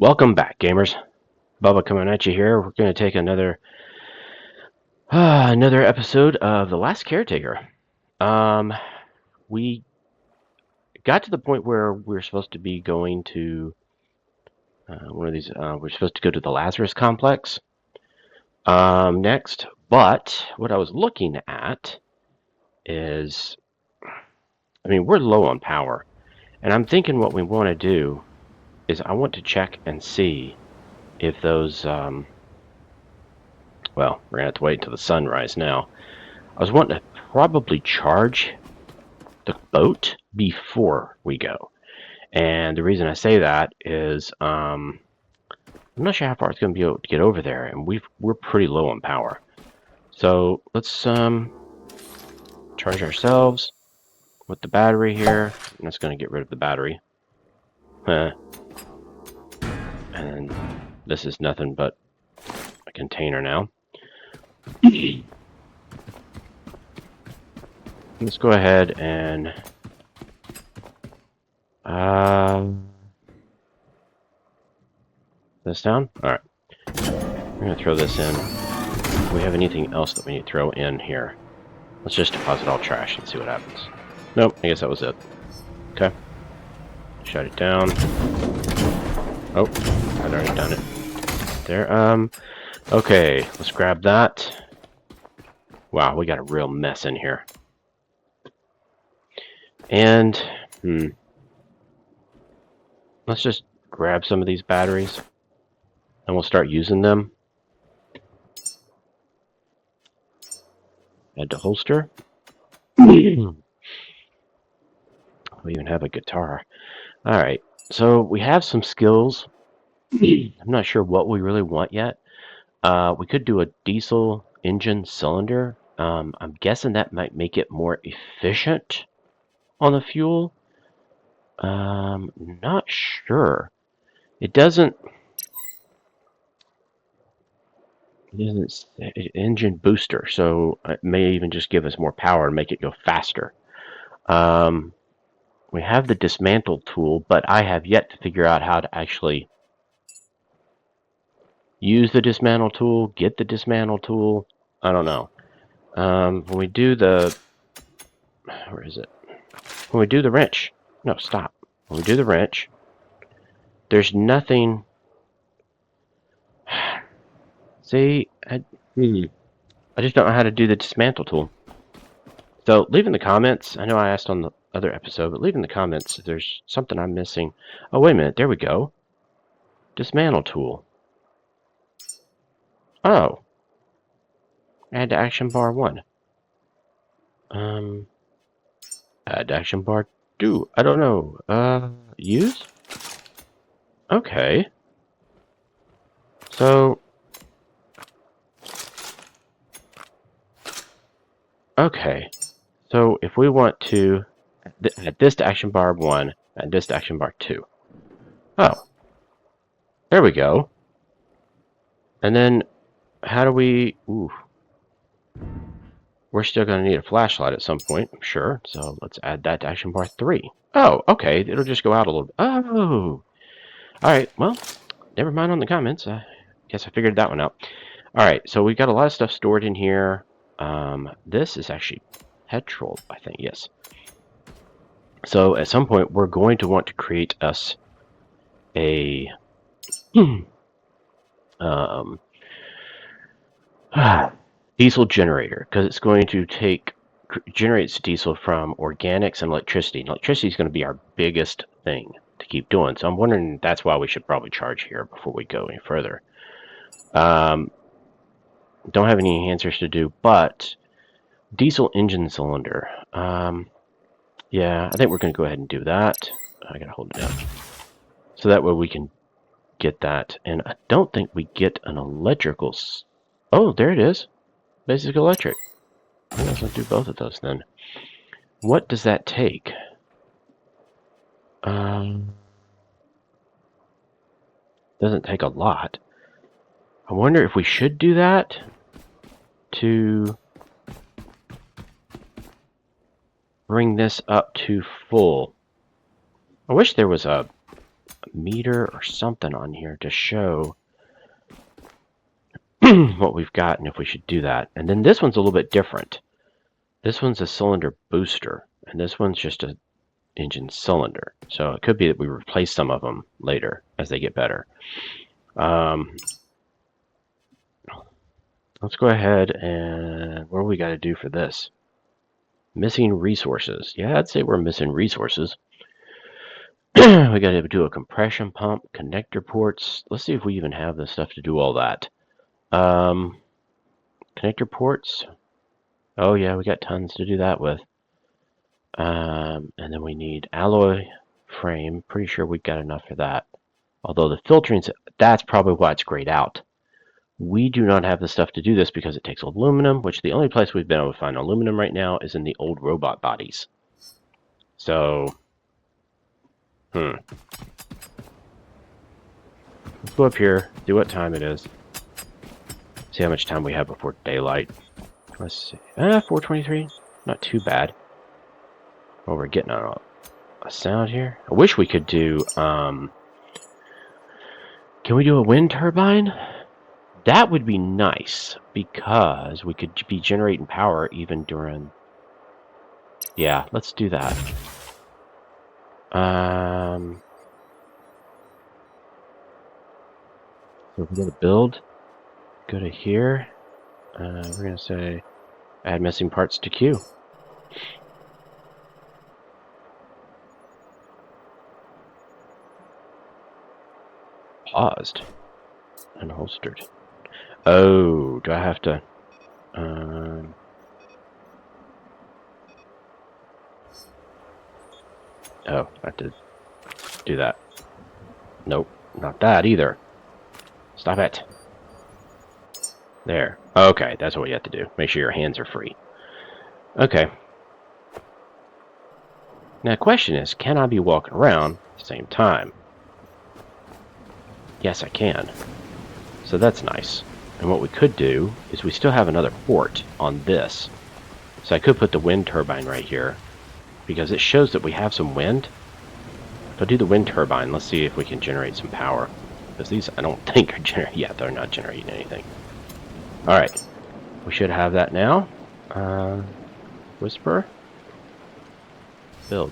Welcome back, gamers. Bubba coming at you here. We're going to take another episode of The Last Caretaker. We got to the point where we're supposed to be going to one of these. We're supposed to go to the Lazarus complex next. But what I was looking at is, we're low on power, and I'm thinking what we want to do is I want to check and see if those. Well, we're gonna have to wait until the sunrise now. I was wanting to probably charge the boat before we go. And the reason I say that is I'm not sure how far it's going to be able to get over there, and we're pretty low on power. So let's charge ourselves with the battery here. And that's going to get rid of the battery. And this is nothing but a container now. Let's go ahead and this down? Alright. We're going to throw this in. Do we have anything else that we need to throw in here? Let's just deposit all trash and see what happens. Nope, I guess that was it. Okay. Shut it down. Oh, I'd already done it. There, okay, let's grab that. Wow, we got a real mess in here. And, let's just grab some of these batteries and we'll start using them. Add to holster. We even have a guitar. Alright, so we have some skills. I'm not sure what we really want yet. We could do a diesel engine cylinder. I'm guessing that might make it more efficient on the fuel. Not sure. It doesn't engine booster, so it may even just give us more power and make it go faster. We have the dismantle tool, but I have yet to figure out how to actually use the dismantle tool, get the dismantle tool. I don't know. When we do the... Where is it? When we do the wrench. No, stop. When we do the wrench, there's nothing... See, I just don't know how to do the dismantle tool. So leave in the comments. I know I asked on the other episode, but leave in the comments if there's something I'm missing. Oh, wait a minute. There we go. Dismantle tool. Oh. Add to action bar 1. Add to action bar 2. I don't know. Use? Okay. So... Okay. So if we want to add this to action bar 1, add this to action bar 2. Oh. There we go. And then how do we... Ooh. We're still going to need a flashlight at some point, I'm sure. So let's add that to action bar 3. Oh, okay. It'll just go out a little bit. Oh. Alright, well, never mind on the comments. I guess I figured that one out. Alright, so we've got a lot of stuff stored in here. This is actually petrol, I think, yes. So at some point, we're going to want to create us a diesel generator, because it's going to generates diesel from organics and electricity. And electricity is going to be our biggest thing to keep doing. So I'm wondering if that's why we should probably charge here before we go any further. Don't have any answers to do, but diesel engine cylinder. Yeah, I think we're going to go ahead and do that. I gotta hold it down. So that way we can get that. And I don't think we get an electrical... Oh, there it is. Basic electric. Let's do both of those then. What does that take? Doesn't take a lot. I wonder if we should do that to bring this up to full. I wish there was a meter or something on here to show what we've got and if we should do that. And then this one's a little bit different. This one's a cylinder booster, and this one's just a engine cylinder. So it could be that we replace some of them later as they get better. Let's go ahead and what do we got to do for this? Missing resources. Yeah, I'd say we're missing resources. We got to do a compression pump, connector ports. Let's see if we even have the stuff to do all that. Connector ports. Oh yeah, we got tons to do that with. And then we need alloy frame. Pretty sure we've got enough for that. Although the filtering's, that's probably why it's grayed out. We do not have the stuff to do this because it takes aluminum, which the only place we've been able to find aluminum right now is in the old robot bodies. So, let's go up here, see what time it is. See how much time we have before daylight. Let's see. 4:23. Not too bad. Oh, we're getting a sound here. I wish we could do, can we do a wind turbine? That would be nice, because we could be generating power even during... Yeah, let's do that. So if we go to build, go to here, we're going to say add missing parts to queue. Paused. Unholstered. Oh, do I have to... Oh, I have to do that. Nope, not that either. Stop it. There. Okay, that's what you have to do. Make sure your hands are free. Okay. Now the question is, can I be walking around at the same time? Yes, I can. So that's nice. And what we could do is we still have another port on this. So I could put the wind turbine right here, because it shows that we have some wind. If I do the wind turbine, let's see if we can generate some power. Because these, I don't think are generating... Yeah, they're not generating anything. Alright. We should have that now. Whisper. Build.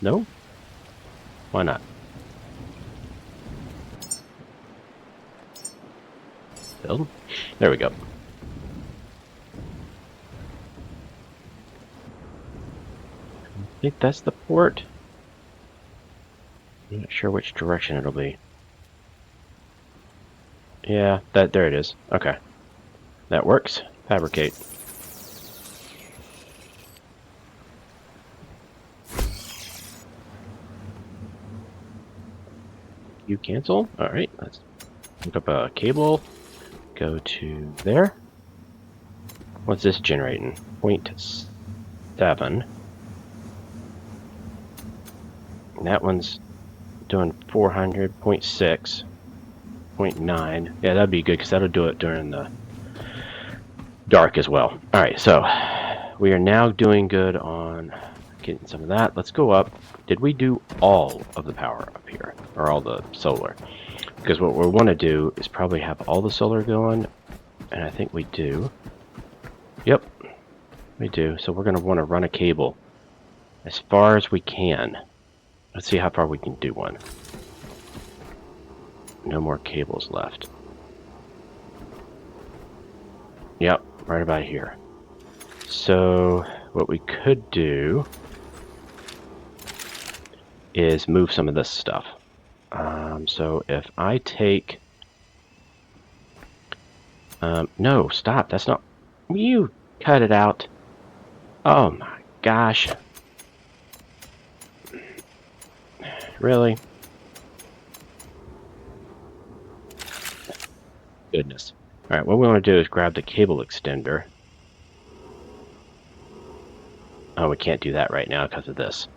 No? Why not? Build. There we go. I think that's the port. I'm not sure which direction it'll be. Yeah, there it is. Okay. That works. Fabricate. You cancel? Alright, let's look up a cable. Go to there. What's this generating? 0.7. And that one's doing 400, 0.6, 0.9. Yeah, that'd be good because that'll do it during the dark as well. Alright, so we are now doing good on getting some of that. Let's go up. Did we do all of the power up here? Or all the solar? Because what we want to do is probably have all the solar going. And I think we do. Yep, we do. So we're going to want to run a cable as far as we can. Let's see how far we can do one. No more cables left. Yep, right about here. So what we could do is move some of this stuff. So if I take... no, stop. That's not... You cut it out. Oh my gosh. Really? Goodness. Alright, what we want to do is grab the cable extender. Oh, we can't do that right now because of this.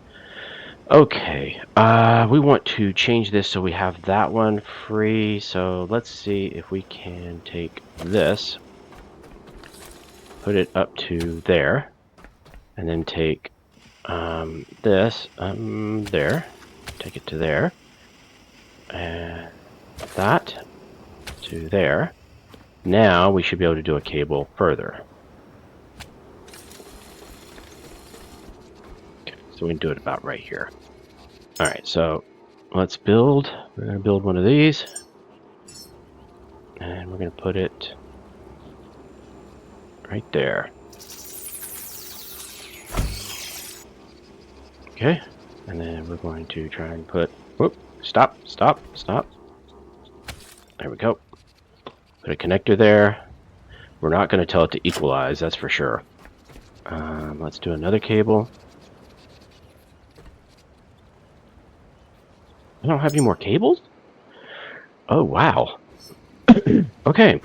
Okay, we want to change this so we have that one free. So let's see if we can take this, put it up to there, and then take this there. take it to there. And that to there. Now we should be able to do a cable further. Okay, so we can do it about right here. Alright, so let's build. We're going to build one of these. And we're going to put it right there. Okay, and then we're going to try and put, whoop, stop. There we go. Put a connector there. We're not going to tell it to equalize, that's for sure. Let's do another cable. I don't have any more cables? Oh, wow. Okay.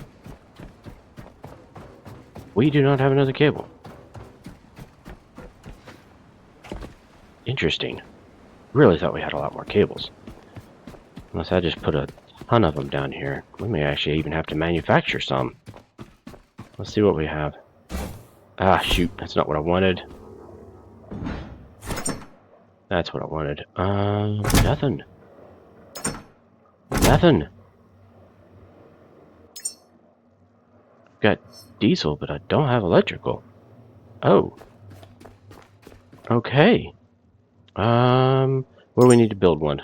We do not have another cable. Interesting. Really thought we had a lot more cables. Unless I just put a ton of them down here. We may actually even have to manufacture some. Let's see what we have. Ah, shoot. That's not what I wanted. That's what I wanted. Nothing. Nothing. Got diesel, but I don't have electrical. Oh. Okay. What do we need to build one?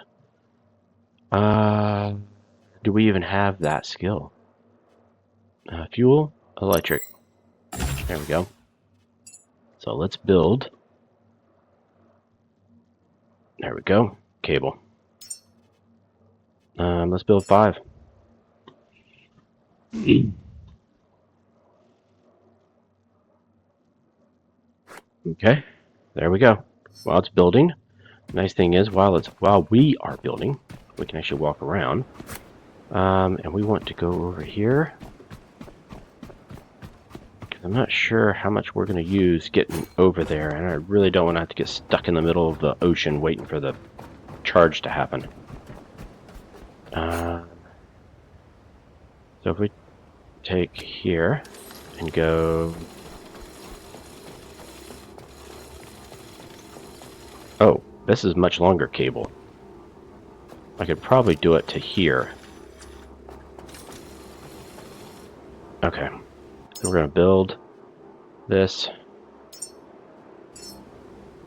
Do we even have that skill? Fuel, electric. There we go. So let's build. There we go. Cable. Let's build 5. Okay. There we go. While it's building, nice thing is while we are building, we can actually walk around. And we want to go over here. I'm not sure how much we're going to use getting over there, and I really don't want to have to get stuck in the middle of the ocean waiting for the charge to happen. So if we take here and go... Oh, this is much longer cable. I could probably do it to here. Okay. So we're going to build this.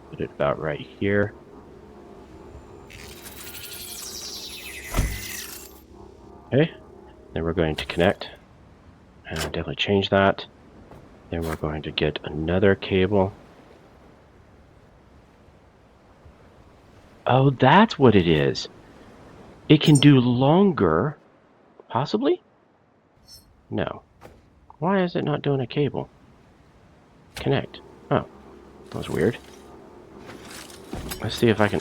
Put it about right here. Okay. Then we're going to connect. And definitely change that. Then we're going to get another cable. Oh, that's what it is. It can do longer. Possibly? No. Why is it not doing a cable? Connect. Oh, that was weird. Let's see if I can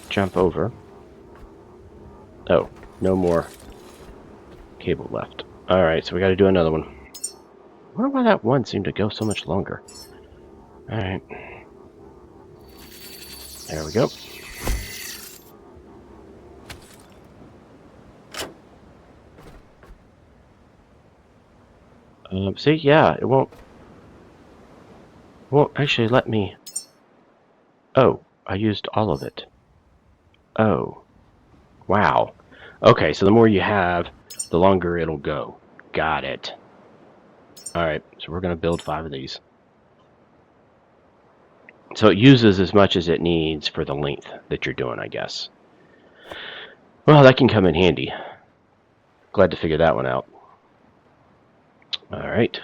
jump over. Oh, no more cable left. Alright, so we gotta do another one. I wonder why that one seemed to go so much longer. Alright. There we go. See, yeah, it won't actually let me... Oh, I used all of it. Oh. Wow. Okay, so the more you have, the longer it'll go. Got it. Alright, so we're going to build 5 of these. So it uses as much as it needs for the length that you're doing, I guess. Well, that can come in handy. Glad to figure that one out. Alright.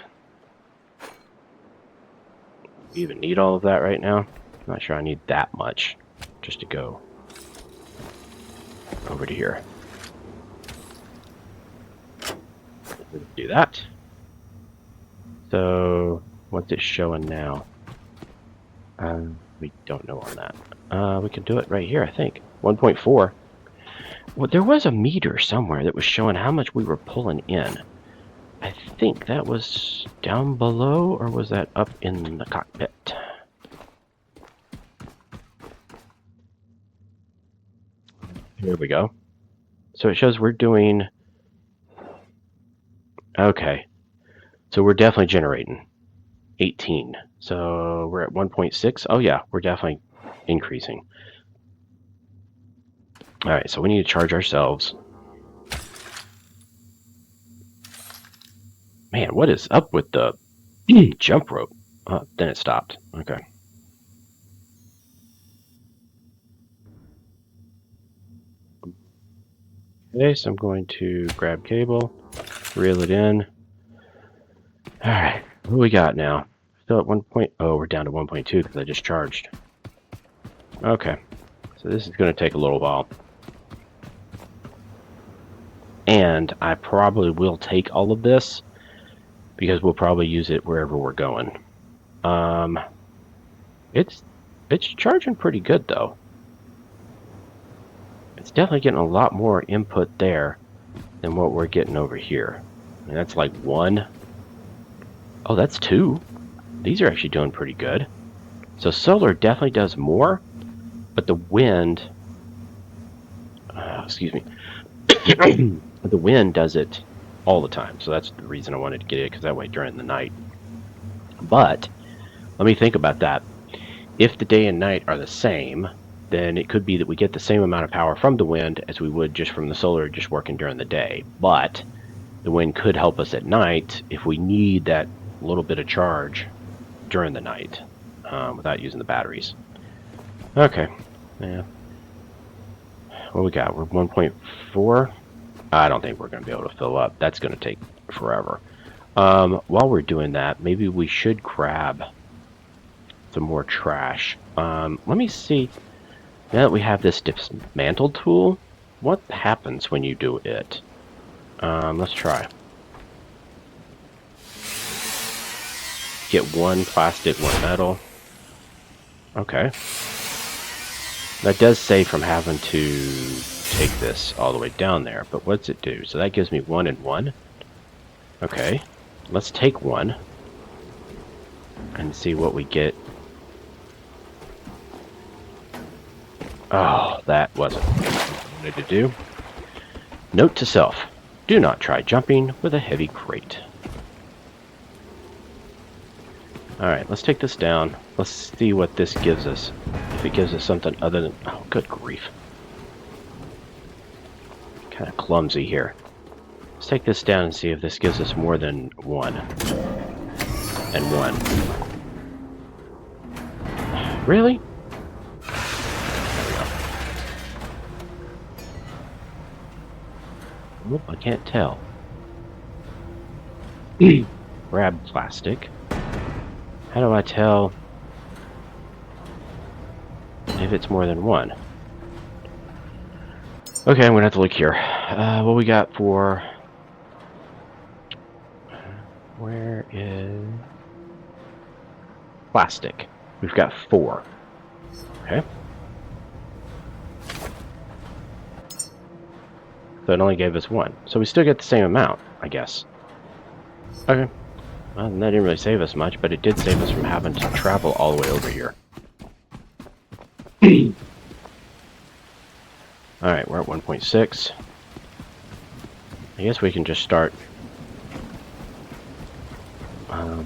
You even need all of that right now? I'm not sure I need that much just to go over to here. Do that. So, what's it showing now? We don't know on that. We can do it right here, I think. 1.4. Well, there was a meter somewhere that was showing how much we were pulling in. I think that was down below, or was that up in the cockpit? Here we go. So it shows we're doing... Okay. So we're definitely generating 18. So we're at 1.6. Oh yeah, we're definitely increasing. Alright, so we need to charge ourselves. Man, what is up with the jump rope? Then it stopped. Okay. Okay, so I'm going to grab cable, reel it in. Alright, what do we got now? Still at 1. Oh, we're down to 1.2 because I just charged. Okay, so this is going to take a little while. And I probably will take all of this because we'll probably use it wherever we're going. It's charging pretty good though. It's definitely getting a lot more input there than what we're getting over here. And that's like 1. Oh, that's 2. These are actually doing pretty good. So solar definitely does more, but the wind, excuse me, the wind does it all the time. So that's the reason I wanted to get it, because that way during the night. But let me think about that. If the day and night are the same, then it could be that we get the same amount of power from the wind as we would just from the solar just working during the day. But the wind could help us at night if we need that little bit of charge during the night without using the batteries. Okay. Yeah. What we got? We're 1.4. I don't think we're going to be able to fill up. That's going to take forever. While we're doing that, maybe we should grab some more trash. Let me see. Now that we have this dismantle tool, what happens when you do it? Let's try. Get 1 plastic, 1 metal. Okay. That does save from having to take this all the way down there, but what's it do? So that gives me 1 and 1. Okay. Let's take 1 and see what we get. Oh, that wasn't what I wanted to do. Note to self, do not try jumping with a heavy crate. Alright, let's take this down. Let's see what this gives us. If it gives us something other than... Oh, good grief. Kind of clumsy here. Let's take this down and see if this gives us more than 1. And 1. Really? Nope, I can't tell. Grab plastic. How do I tell if it's more than 1? Okay, I'm gonna have to look here. What we got for... Where is... Plastic. We've got 4. Okay. So it only gave us 1. So we still get the same amount, I guess. Okay. Well, that didn't really save us much, but it did save us from having to travel all the way over here. Alright, we're at 1.6. I guess we can just start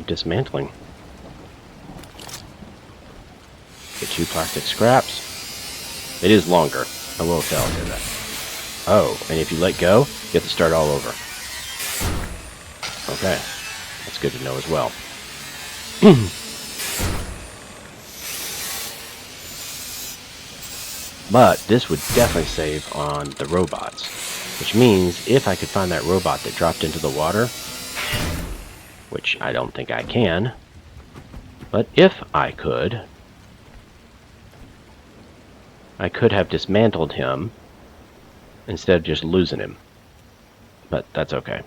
dismantling. Get 2 plastic scraps. It is longer, I will tell you that. Oh, and if you let go, you have to start all over. Okay, that's good to know as well. But this would definitely save on the robots, which means if I could find that robot that dropped into the water, which I don't think I can, but if I could have dismantled him instead of just losing him. But that's okay.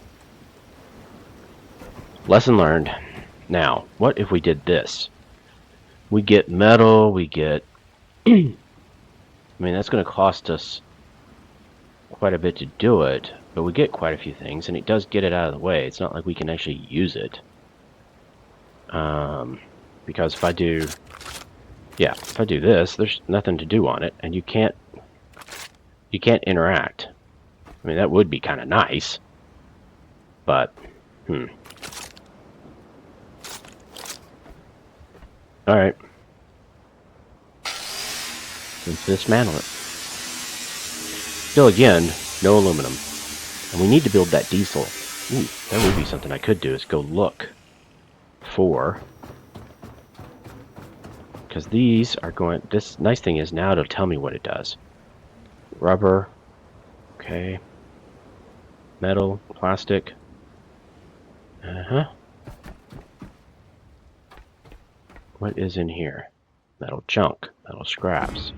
Lesson learned. Now, what if we did this? We get metal, we get... I mean, that's going to cost us quite a bit to do it, but we get quite a few things, and it does get it out of the way. It's not like we can actually use it. Because if I do... Yeah, if I do this, there's nothing to do on it, and you can't interact. I mean, that would be kind of nice, but, Alright. Let's dismantle it. Still, again, no aluminum. And we need to build that diesel. Ooh, that would be something I could do, is go look for... Because these are going... This nice thing is now it'll tell me what it does. Rubber. Okay. Metal. Plastic. Uh-huh. What is in here? Metal junk. Metal scraps.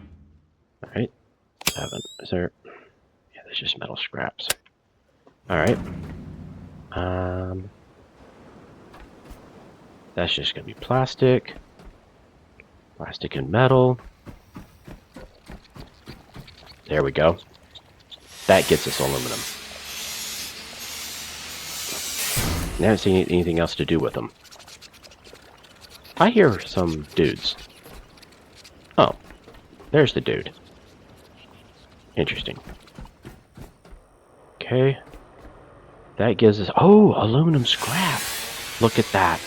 Alright. 7. Is there... Yeah, there's just metal scraps. Alright. That's just going to be plastic. Plastic and metal. There we go. That gets us aluminum. I haven't seen anything else to do with them. I hear some dudes. Oh, there's the dude. Interesting. Okay. That gives us... Oh, aluminum scrap. Look at that.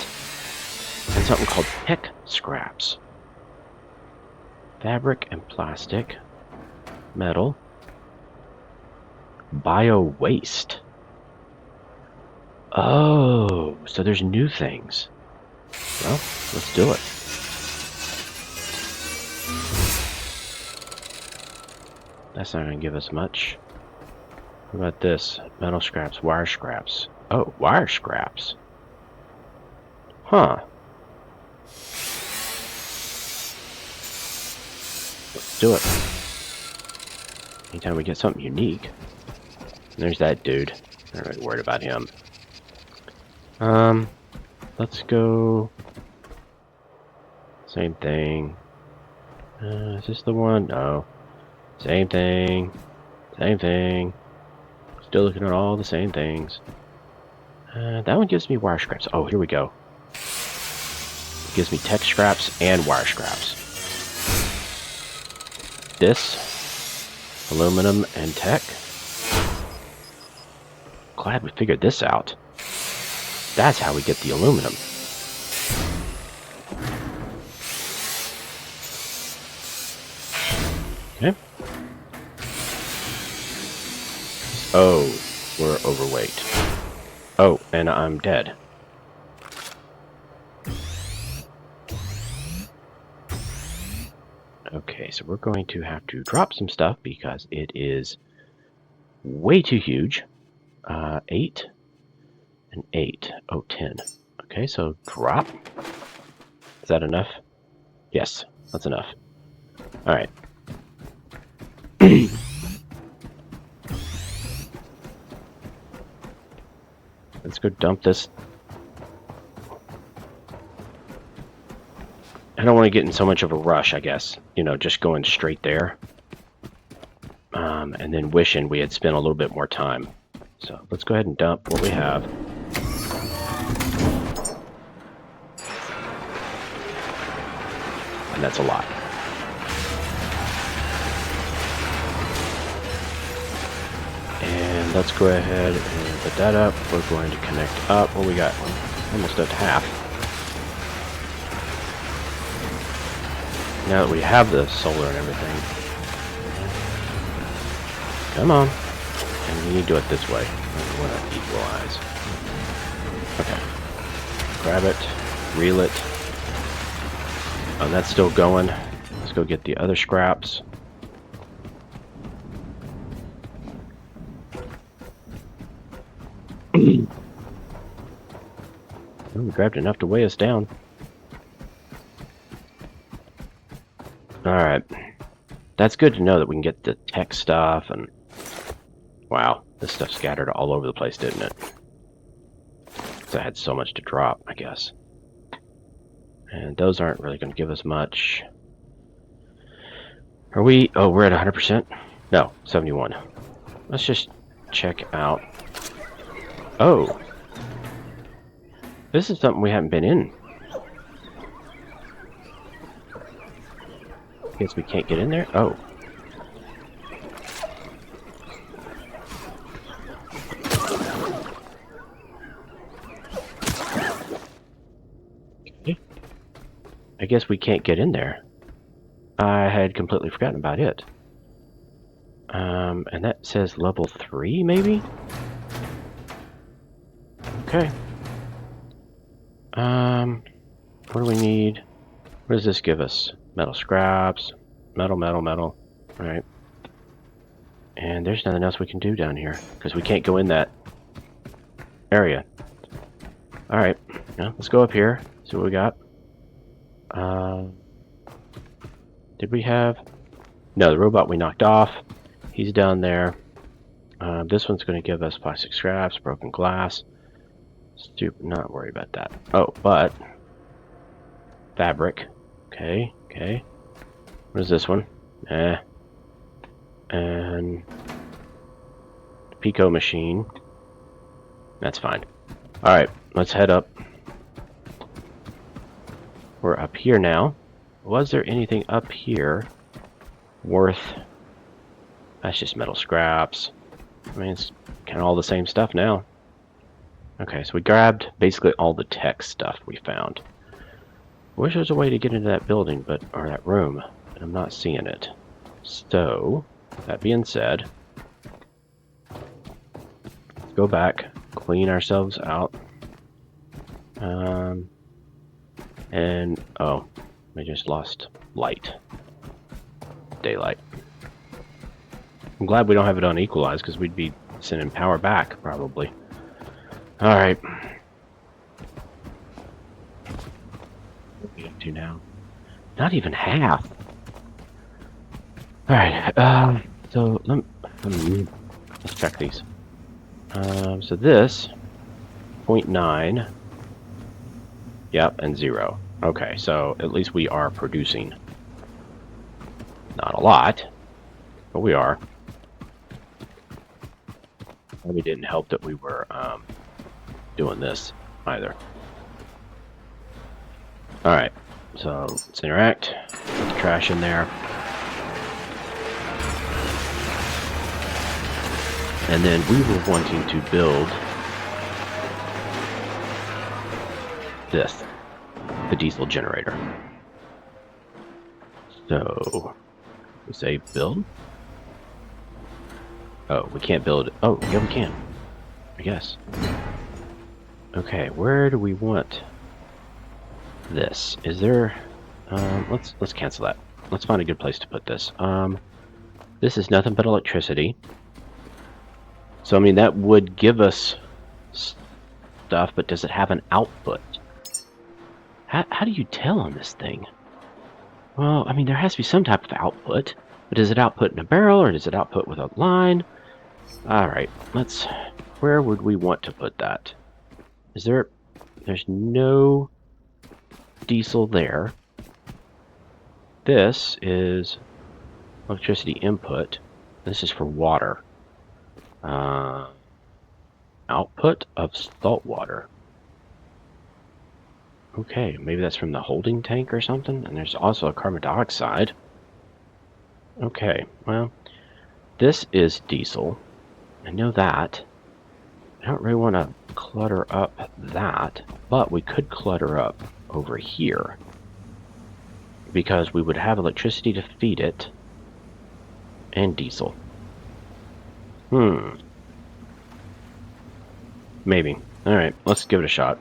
And something called tech scraps. Fabric and plastic. Metal. Bio waste. Oh, so there's new things. Well, let's do it. That's not going to give us much. What about this? Metal scraps, wire scraps. Oh, wire scraps. Huh. Let's do it. Anytime we get something unique. There's that dude. I'm not really worried about him. Let's go... Same thing. Is this the one? No. Same thing. Same thing. Still looking at all the same things. That one gives me wire scraps. Oh, here we go. It gives me tech scraps and wire scraps. This, aluminum and tech. Glad we figured this out. That's how we get the aluminum. Okay. Oh, we're overweight. Oh, and I'm dead. Okay, so we're going to have to drop some stuff because it is way too huge. 8 and 8. Oh, 10. Okay, so drop. Is that enough? Yes, that's enough. Alright. Let's go dump this. I don't want to get in so much of a rush, I guess. You know, just going straight there. And then wishing we had spent a little bit more time. So let's go ahead and dump what we have. And that's a lot. And let's go ahead and put that up. We're going to connect up. What we got? Almost at half. Now that we have the solar and everything. Come on. And we need to do it this way. We want to equalize. Okay. Grab it. Reel it. Oh, that's still going. Let's go get the other scraps. We grabbed enough to weigh us down. Alright. That's good to know that we can get the tech stuff and... Wow, this stuff scattered all over the place, didn't it? Because I had so much to drop, I guess. And those aren't really going to give us much. Are we... Oh, we're at 100%? No, 71. Let's just check out... Oh! This is something we haven't been in. Guess we can't get in there? Oh. Okay. I guess we can't get in there. I had completely forgotten about it. And that says level 3, maybe? Okay. What do we need? What does this give us? Metal scraps, metal. Alright. And there's nothing else we can do down here, because we can't go in that area. Alright, now let's go up here, see what we got. Did we have... No, the robot we knocked off. He's down there. This one's going to give us plastic scraps, broken glass. Not worried about that. Oh, but... fabric. Okay. What is this one? And... Pico machine. That's fine. Alright, let's head up. We're up here now. Was there anything up here worth... That's just metal scraps. I mean, it's kind of all the same stuff now. Okay, so we grabbed basically all the tech stuff we found. I wish there was a way to get into that building, or that room, but I'm not seeing it. So, that being said, let's go back, clean ourselves out. And, oh, we just lost light. Daylight. I'm glad we don't have it on equalized, because we'd be sending power back, probably. Alright. What are we up to now? Not even half. Alright, so let's check these. So this, 0.9. Yep, and 0. Okay, so at least we are producing. Not a lot, but we are. Probably didn't help that we were doing this either. Alright, so let's interact. Put the trash in there. And then we were wanting to build this, the diesel generator. So, we say build. Oh, we can't build it. Oh, yeah, we can. I guess. Okay, where do we want this? Is there... let's cancel that. Let's find a good place to put this. This is nothing but electricity. So, I mean, that would give us stuff, but does it have an output? How do you tell on this thing? Well, I mean, there has to be some type of output, but does it output in a barrel, or does it output with a line? Alright, where would we want to put that? There's no diesel there. This is electricity input. This is for water. Output of salt water. Okay, maybe that's from the holding tank or something. And there's also a carbon dioxide. Okay, well, this is diesel. I know that. I don't really want to clutter up that, but we could clutter up over here. Because we would have electricity to feed it. And diesel. Maybe. Alright, let's give it a shot.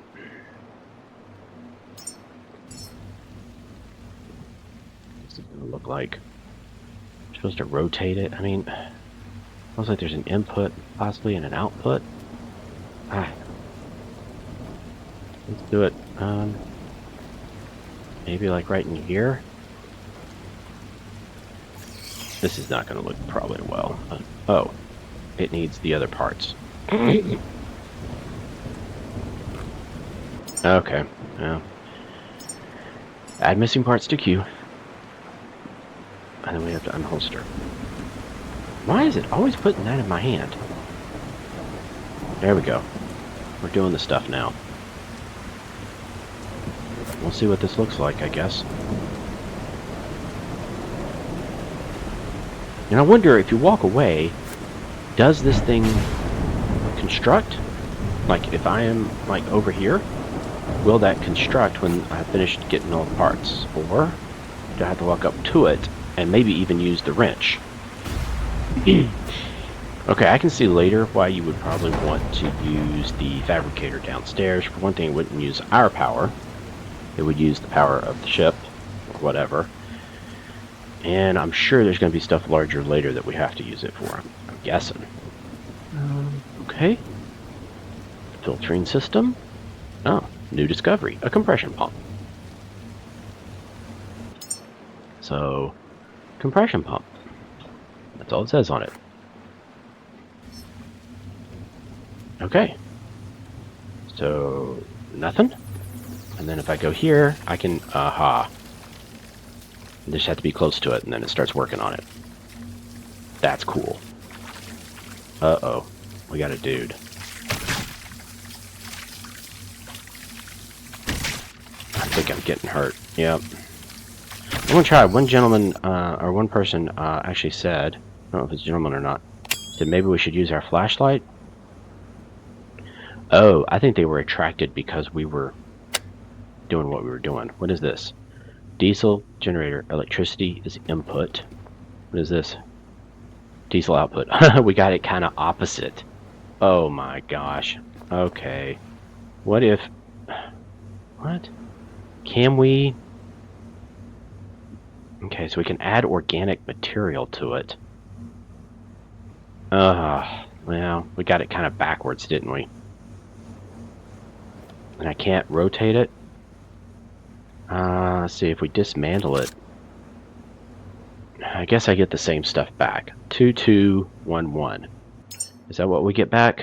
What's it gonna look like? We're supposed to rotate it. I mean, looks like there's an input, possibly, and an output. Let's do it. Maybe like right in here. This is not going to look probably well. Oh, it needs the other parts. Okay, well, add missing parts to queue. And then we have to unholster. Why is it always putting that in my hand? There we go. We're doing the stuff now. We'll see what this looks like, I guess. And I wonder, if you walk away, does this thing construct? Like, if I am, like, over here, will that construct when I've finished getting all the parts? Or do I have to walk up to it and maybe even use the wrench? Okay, I can see later why you would probably want to use the fabricator downstairs. For one thing, it wouldn't use our power. It would use the power of the ship, or whatever. And I'm sure there's going to be stuff larger later that we have to use it for. I'm guessing. Okay. Filtering system. Oh, new discovery. A compression pump. So, compression pump. That's all it says on it. Okay. So, nothing. And then if I go here, I can, aha. I just have to be close to it, and then it starts working on it. That's cool. Uh-oh. We got a dude. I think I'm getting hurt. Yep. I'm gonna try. One gentleman, or one person, actually said, I don't know if it's a gentleman or not, said maybe we should use our flashlight. Oh, I think they were attracted because we were doing what we were doing. What is this? Diesel generator. Electricity is input. What is this? Diesel output. We got it kind of opposite. Oh my gosh. Okay. What if... What? Can we... Okay, so we can add organic material to it. Well, we got it kind of backwards, didn't we? And I can't rotate it. Let's see, if we dismantle it, I guess I get the same stuff back. 2211. Is that what we get back?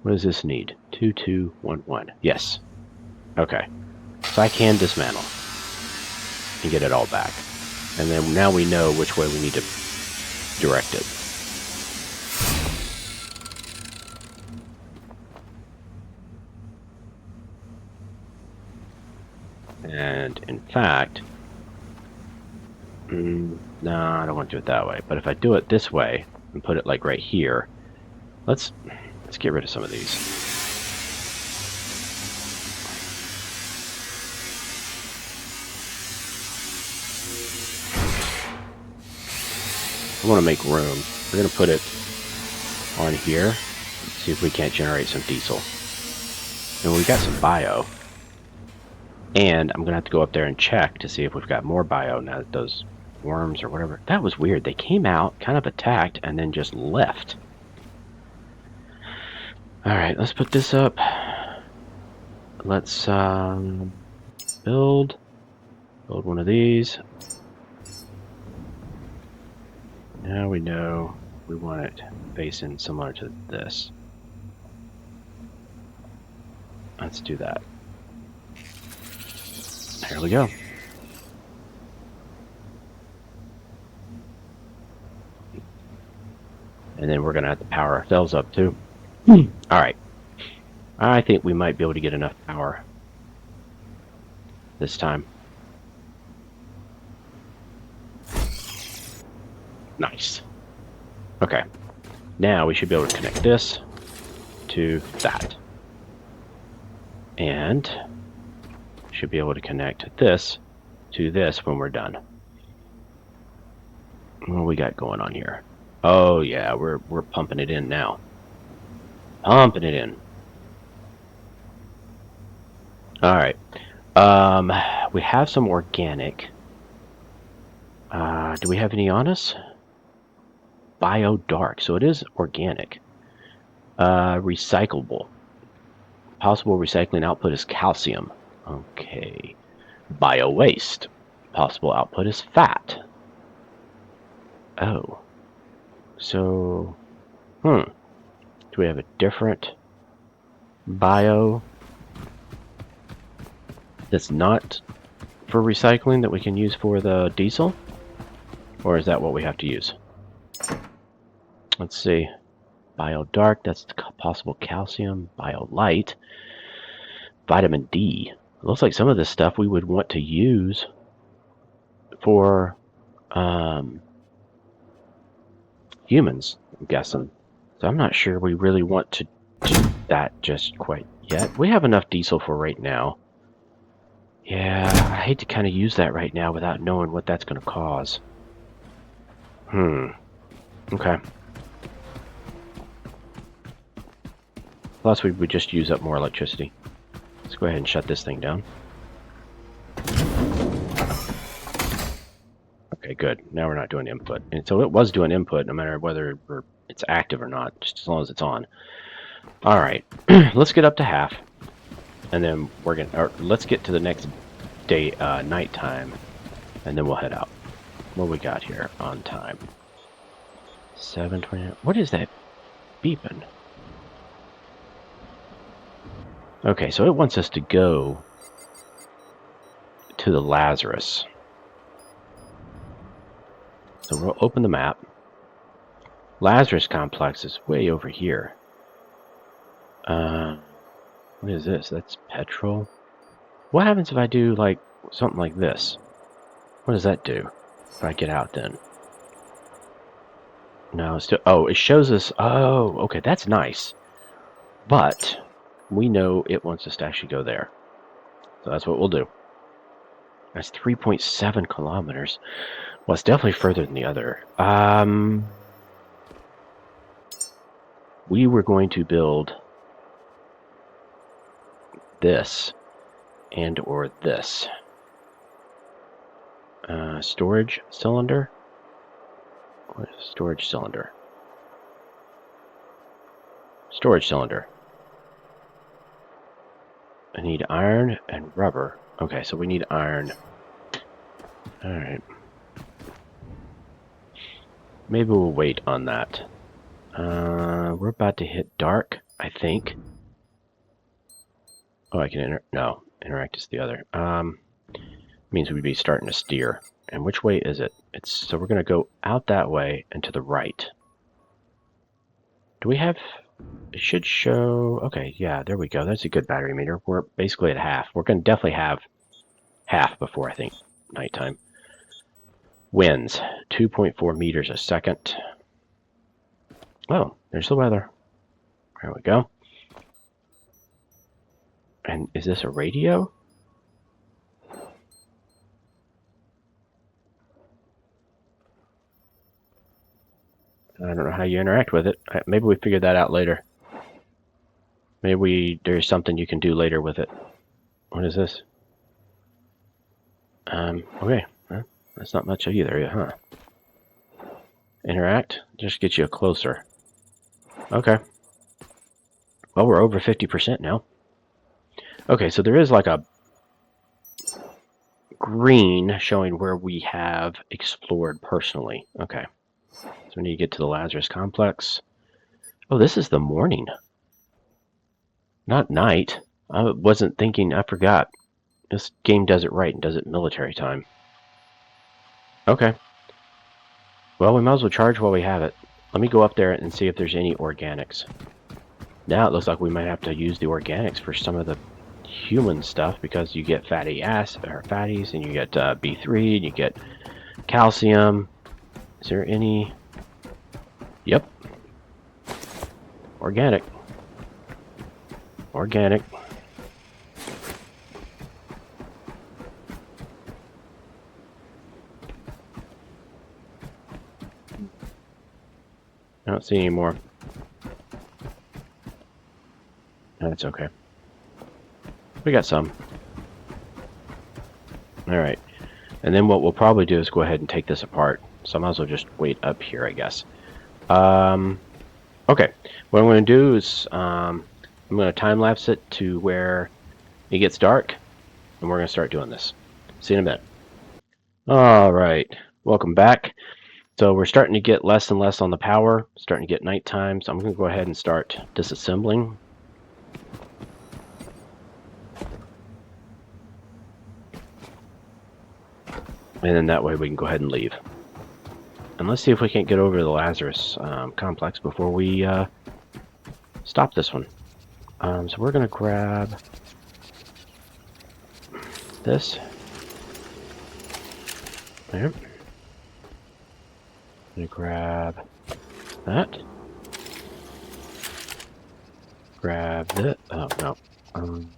What does this need? 2211. Yes. Okay. So I can dismantle and get it all back. And then now we know which way we need to direct it. And in fact, no, I don't want to do it that way. But if I do it this way and put it like right here, let's get rid of some of these. I want to make room. We're going to put it on here. See if we can't generate some diesel. And we got some bio. And I'm going to have to go up there and check to see if we've got more bio now that those worms or whatever. That was weird. They came out, kind of attacked, and then just left. Alright, let's put this up. Let's build one of these. Now we know we want it facing similar to this. Let's do that. There we go. And then we're going to have to power ourselves up too. Alright. I think we might be able to get enough power this time. Nice. Okay. Now we should be able to connect this to that. And should be able to connect this to this when we're done. What do we got going on here? Oh yeah, we're pumping it in now. Pumping it in. Alright. We have some organic. Do we have any on us? Bio dark, so it is organic. Recyclable. Possible recycling output is calcium. Okay. Bio waste. Possible output is fat. Oh. So, do we have a different bio that's not for recycling that we can use for the diesel? Or is that what we have to use? Let's see. Bio dark, that's possible calcium. Bio light. Vitamin D. It looks like some of this stuff we would want to use for humans, I'm guessing. So I'm not sure we really want to do that just quite yet. We have enough diesel for right now. Yeah, I hate to kind of use that right now without knowing what that's going to cause. Okay. Plus, we would just use up more electricity. Let's go ahead and shut this thing down. Okay, good. Now we're not doing input. And so it was doing input no matter whether it's active or not, just as long as it's on. All right, let's get up to half. And then we're going to, let's get to the next day, nighttime, and then we'll head out. What we got here on time? 7:20. What is that beeping? Okay, so it wants us to go to the Lazarus. So we'll open the map. Lazarus complex is way over here. What is this? That's petrol. What happens if I do like something like this? What does that do if I get out then? No, it's still. Oh, it shows us. Oh, okay, that's nice. But we know it wants us to actually go there. So that's what we'll do. That's 3.7 kilometers. Well, it's definitely further than the other. We were going to build this and or this. Storage cylinder? What is storage cylinder? Storage cylinder. I need iron and rubber. Okay, so we need iron. Alright. Maybe we'll wait on that. We're about to hit dark, I think. Oh, I can no, interact is the other. Means we'd be starting to steer. And which way is it? So we're gonna go out that way and to the right. Do we have? It should show. Okay, yeah, there we go. That's a good battery meter. We're basically at half. We're gonna definitely have half before I think nighttime. Winds 2.4 meters a second. Oh, there's the weather. There we go. And is this a radio? I don't know how you interact with it. Maybe we figure that out later. Maybe there's something you can do later with it. What is this? Okay. Well, that's not much either, huh? Interact? Just get you closer. Okay. Well, we're over 50% now. Okay, so there is like a green showing where we have explored personally. Okay. So we need to get to the Lazarus complex. Oh, this is the morning. Not night. I wasn't thinking, I forgot. This game does it right and does it military time. Okay. Well, we might as well charge while we have it. Let me go up there and see if there's any organics. Now it looks like we might have to use the organics for some of the human stuff because you get fatties and you get B3 and you get calcium. Is there any? Yep. Organic. Organic. I don't see any more. That's okay. We got some. Alright. And then what we'll probably do is go ahead and take this apart. So I might as well just wait up here, I guess. Okay. What I'm going to do is I'm going to time-lapse it to where it gets dark. And we're going to start doing this. See you in a minute. Alright. Welcome back. So we're starting to get less and less on the power. Starting to get nighttime. So I'm going to go ahead and start disassembling. And then that way we can go ahead and leave. And let's see if we can't get over to the Lazarus complex before we stop this one. So we're going to grab this. There. I'm going to grab that. Grab this. Oh, no. I'm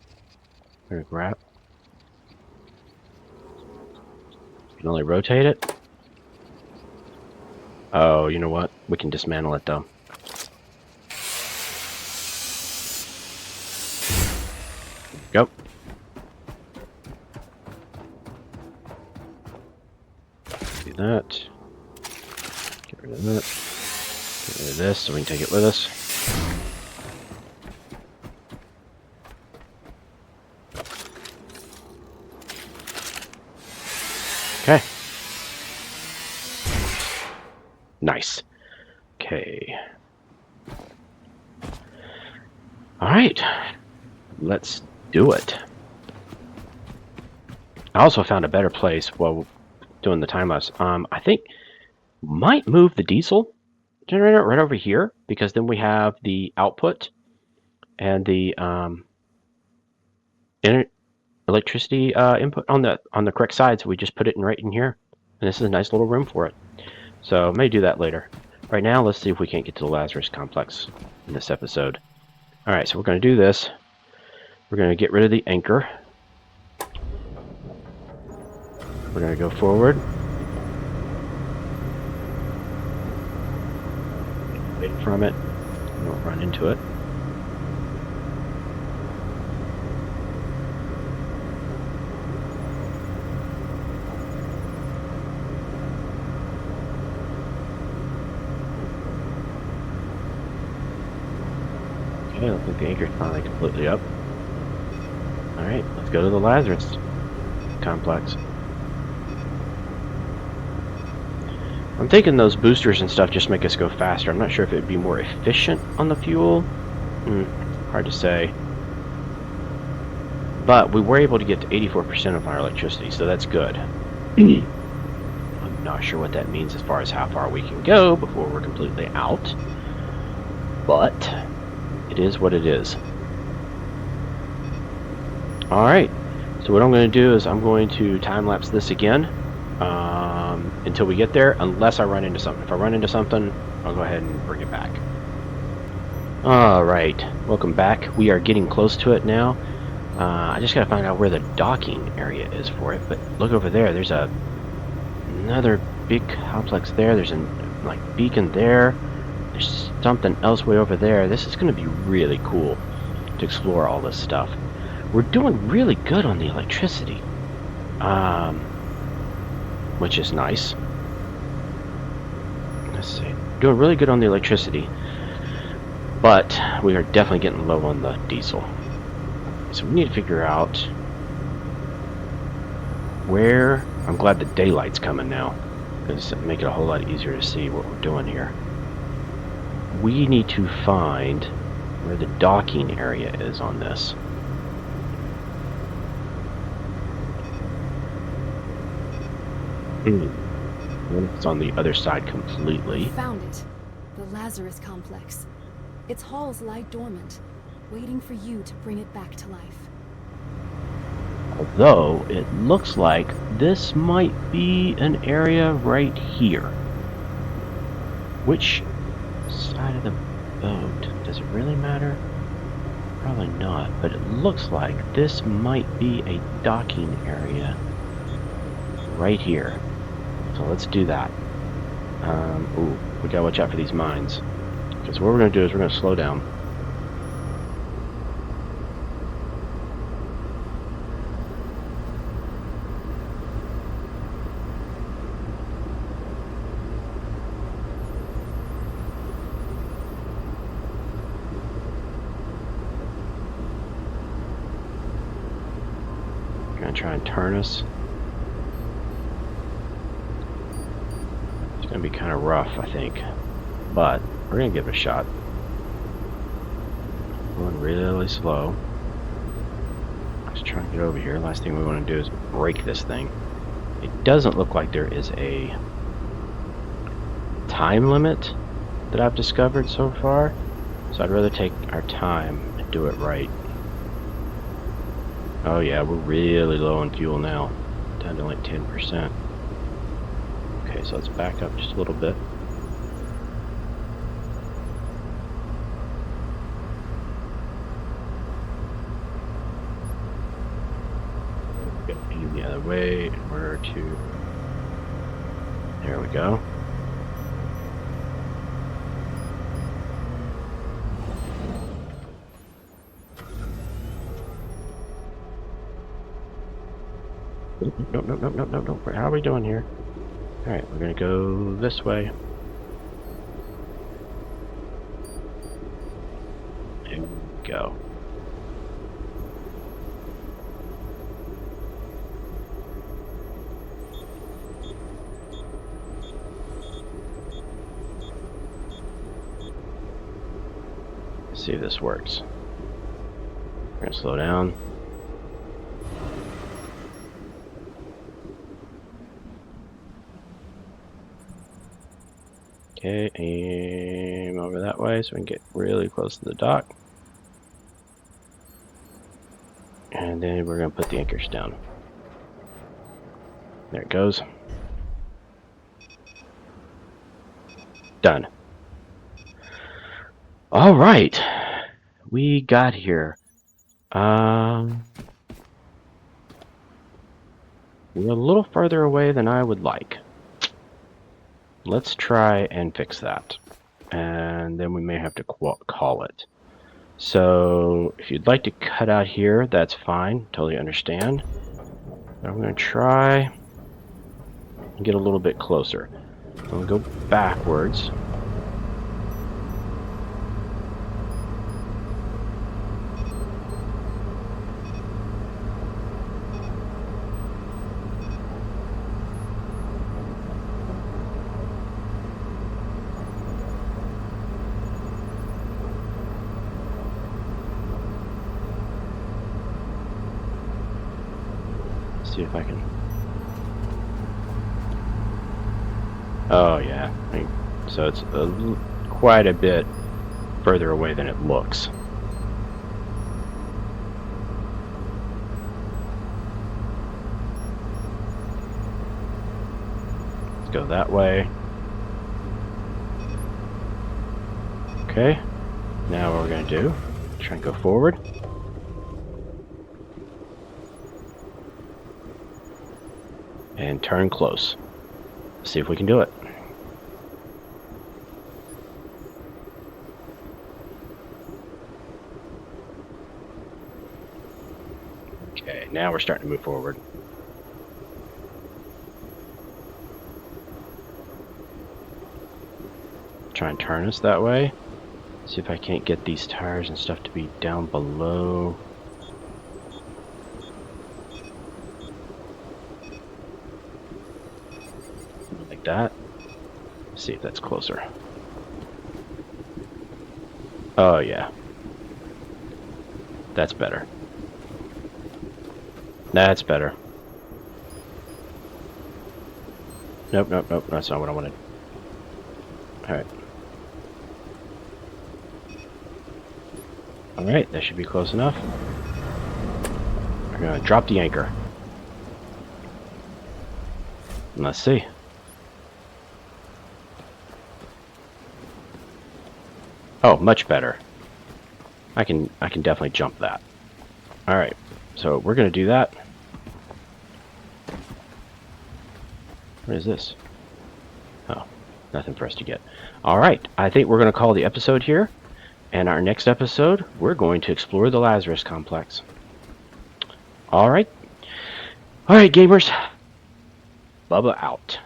going to grab. You can only rotate it. Oh, you know what? We can dismantle it though. Go. Do that. Get rid of that. Get rid of this so we can take it with us. Okay. Nice. Okay. Alright. Let's do it. I also found a better place while doing the time lapse. I think might move the diesel generator right over here, because then we have the output and the electricity input on the correct side, so we just put it right in here, and this is a nice little room for it. So I may do that later. Right now, let's see if we can't get to the Lazarus complex in this episode. Alright, so we're going to do this. We're going to get rid of the anchor. We're going to go forward. Away from it. We won't run into it. Okay, looks like the anchor's finally completely up. Alright, let's go to the Lazarus complex. I'm thinking those boosters and stuff just make us go faster. I'm not sure if it would be more efficient on the fuel. Hard to say. But we were able to get to 84% of our electricity, so that's good. I'm not sure what that means as far as how far we can go before we're completely out. But it is what it is. Alright, so what I'm going to do is I'm going to time-lapse this again until we get there, unless I run into something. If I run into something, I'll go ahead and bring it back. Alright, welcome back. We are getting close to it now. I just gotta find out where the docking area is for it, but look over there. There's another big complex there. There's a beacon there. There's something else way over there. This is gonna be really cool to explore all this stuff. We're doing really good on the electricity, which is nice. Let's see, doing really good on the electricity, but we are definitely getting low on the diesel. So we need to figure out where. I'm glad the daylight's coming now, because it'll make it a whole lot easier to see what we're doing here. We need to find where the docking area is on this. It's on the other side completely. Found it. The Lazarus complex. Its halls lie dormant, waiting for you to bring it back to life. Although it looks like this might be an area right here. Which side of the boat? Does it really matter? Probably not, but it looks like this might be a docking area right here. So let's do that. Ooh, we gotta watch out for these mines. Because what we're gonna do is we're gonna slow down. Gonna try and turn us. It's gonna be kind of rough, I think, but we're gonna give it a shot. Going really slow. Let's try and get over here. Last thing we want to do is break this thing. It doesn't look like there is a time limit that I've discovered so far, so I'd rather take our time and do it right. Oh yeah, we're really low on fuel now, down to like 10%. Okay, so let's back up just a little bit. Get the other way in order to. There we go. Nope, nope, nope, nope, nope, nope. How are we doing here? Alright, we're gonna go this way. There we go. Let's see if this works. We're gonna slow down. Okay, aim over that way so we can get really close to the dock. And then we're going to put the anchors down. There it goes. Done. All right. We got here. We're a little further away than I would like. Let's try and fix that. And then we may have to call it. So if you'd like to cut out here, that's fine. Totally understand. But I'm going to try and get a little bit closer. I'm going to go backwards. See if I can. Oh yeah, so it's quite a bit further away than it looks. Let's go that way. Okay, now what we're gonna do, try and go forward. And turn close. See if we can do it. Okay, now we're starting to move forward. Try and turn us that way. See if I can't get these tires and stuff to be down below. Like that. See if that's closer. Oh yeah. That's better. That's better. Nope, nope, nope. That's not what I wanted. Alright. Alright, that should be close enough. We're gonna drop the anchor. Let's see. Oh, much better. I can definitely jump that. Alright, so we're gonna do that. What is this? Oh, nothing for us to get. Alright, I think we're gonna call the episode here. And our next episode, we're going to explore the Lazarus complex. Alright. Alright, gamers. Bubba out.